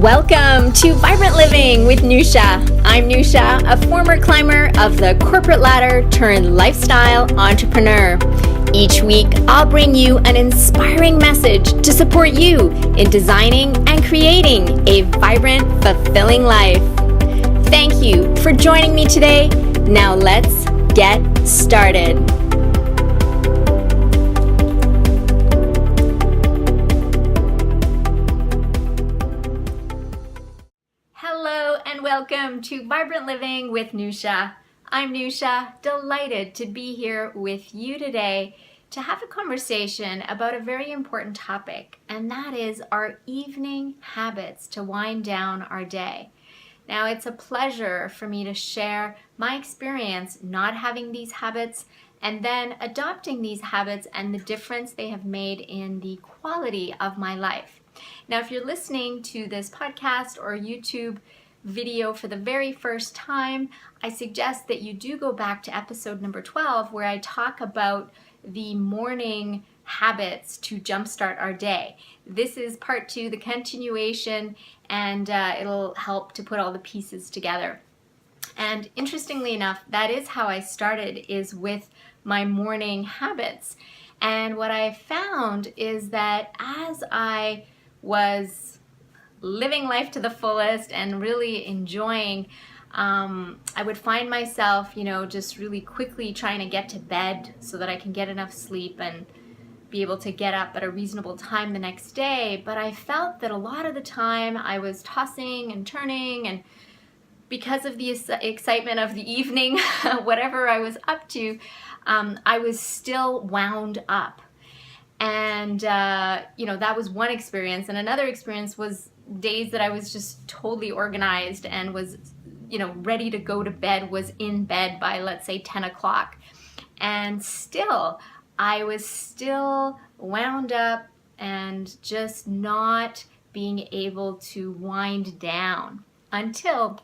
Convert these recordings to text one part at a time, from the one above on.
Welcome to Vibrant Living with Nusha. I'm Nusha, a former climber of the corporate ladder turned lifestyle entrepreneur. Each week, I'll bring you an inspiring message to support you in designing and creating a vibrant, fulfilling life. Thank you for joining me today. Now let's get started. Hello and welcome to Vibrant Living with Nusha. I'm Nusha, delighted to be here with you today to have a conversation about a very important topic, and that is our evening habits to wind down our day. Now, it's a pleasure for me to share my experience not having these habits and then adopting these habits and the difference they have made in the quality of my life. Now, if you're listening to this podcast or YouTube video for the very first time, I suggest that you do go back to episode number 12, where I talk about the morning habits to jumpstart our day. This is part 2, the continuation, and it'll help to put all the pieces together. And interestingly enough, that is how I started, is with my morning habits. And what I found is that as I was living life to the fullest and really enjoying, I would find myself, just really quickly trying to get to bed so that I can get enough sleep and be able to get up at a reasonable time the next day. But I felt that a lot of the time I was tossing and turning, and because of the excitement of the evening, whatever I was up to, I was still wound up. And, that was one experience. And another experience was days that I was just totally organized and was, ready to go to bed, was in bed by, let's say, 10 o'clock. And still, I was still wound up and just not being able to wind down until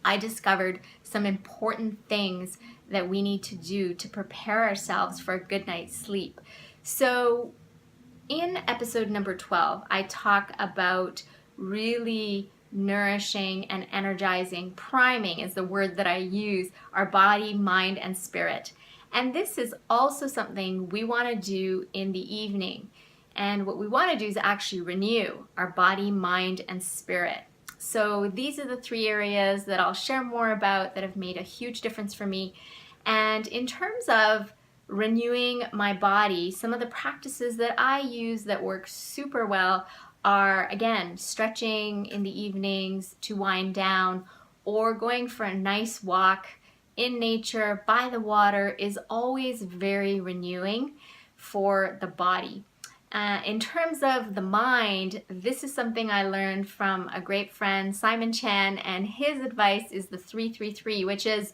I discovered some important things that we need to do to prepare ourselves for a good night's sleep. So in episode number 12, I talk about really nourishing and energizing, priming is the word that I use, our body, mind, and spirit. And this is also something we want to do in the evening. And what we want to do is actually renew our body, mind, and spirit. So these are the 3 areas that I'll share more about that have made a huge difference for me. And in terms of renewing my body, some of the practices that I use that work super well are, again, stretching in the evenings to wind down, or going for a nice walk in nature by the water is always very renewing for the body. In terms of the mind, this is something I learned from a great friend, Simon Chan, and his advice is the 333, which is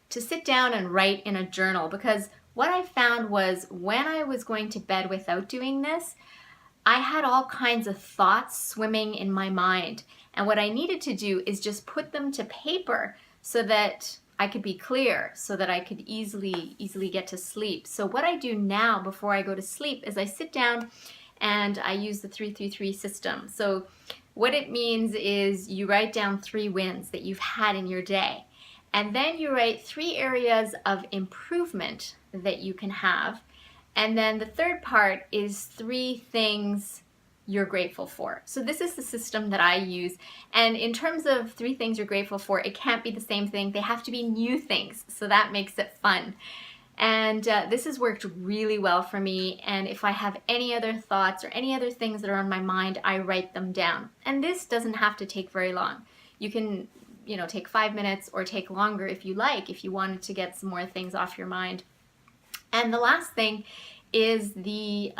to sit down and write in a journal. Because what I found was when I was going to bed without doing this, I had all kinds of thoughts swimming in my mind. And what I needed to do is just put them to paper so that I could be clear, so that I could easily get to sleep. So what I do now before I go to sleep is I sit down and I use the 333 system. So what it means is you write down 3 wins that you've had in your day. And then you write 3 areas of improvement that you can have. And then the third part is 3 things you're grateful for. So this is the system that I use. And in terms of 3 things you're grateful for, it can't be the same thing. They have to be new things. So that makes it fun. And this has worked really well for me. And if I have any other thoughts or any other things that are on my mind, I write them down. And this doesn't have to take very long. You can take 5 minutes or take longer if you like, if you wanted to get some more things off your mind. And the last thing is the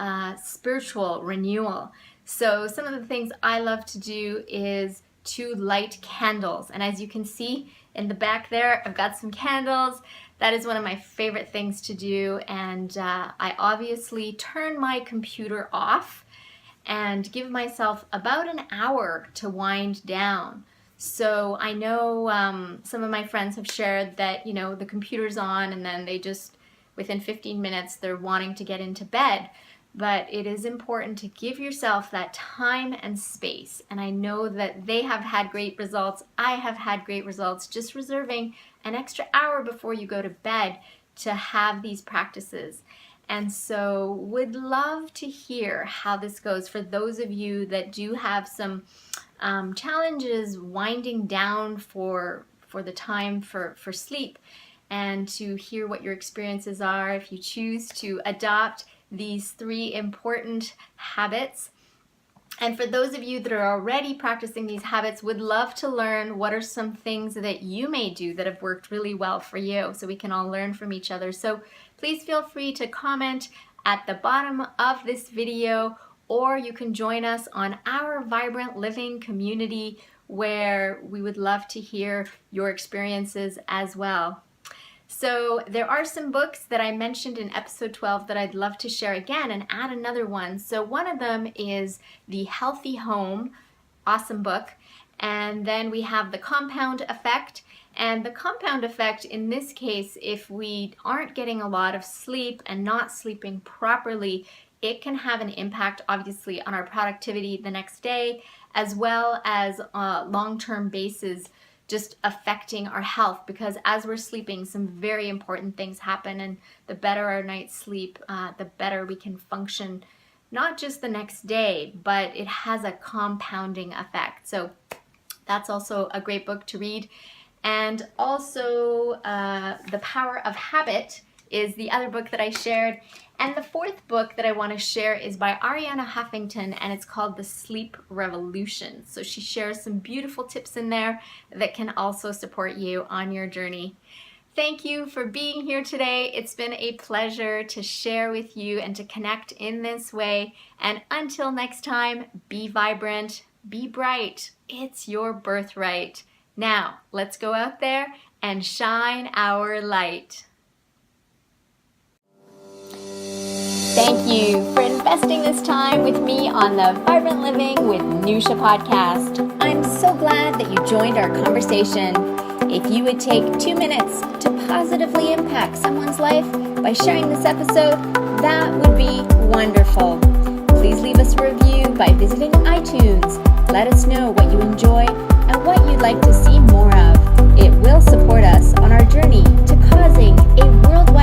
spiritual renewal. So some of the things I love to do is to light candles. And as you can see in the back there, I've got some candles. That is one of my favorite things to do. And I obviously turn my computer off and give myself about an hour to wind down. So I know some of my friends have shared that, the computer's on and then they just, within 15 minutes, they're wanting to get into bed. but it is important to give yourself that time and space. And I know that they have had great results. I have had great results just reserving an extra hour before you go to bed to have these practices. And so would love to hear how this goes for those of you that do have some challenges winding down for the time for sleep, and to hear what your experiences are if you choose to adopt these 3 important habits. And for those of you that are already practicing these habits, would love to learn what are some things that you may do that have worked really well for you, so we can all learn from each other. So please feel free to comment at the bottom of this video, or you can join us on our Vibrant Living community, where we would love to hear your experiences as well. So there are some books that I mentioned in episode 12 that I'd love to share again and add another one. So one of them is The Healthy Home, awesome book. And then we have The Compound Effect. And the compound effect in this case, if we aren't getting a lot of sleep and not sleeping properly, it can have an impact obviously on our productivity the next day, as well as long-term basis, just affecting our health, because as we're sleeping, some very important things happen, and the better our night's sleep, the better we can function, not just the next day, but it has a compounding effect. So that's also a great book to read. And also The Power of Habit is the other book that I shared. And the 4th book that I want to share is by Arianna Huffington, and it's called The Sleep Revolution. So she shares some beautiful tips in there that can also support you on your journey. Thank you for being here today. It's been a pleasure to share with you and to connect in this way. And until next time, be vibrant, be bright. It's your birthright. Now, let's go out there and shine our light. Thank you for investing this time with me on the Vibrant Living with Nusha podcast. I'm so glad that you joined our conversation. If you would take 2 minutes to positively impact someone's life by sharing this episode, that would be wonderful. Please leave us a review by visiting iTunes. Let us know what you enjoy and what you'd like to see more of. It will support us on our journey to causing a worldwide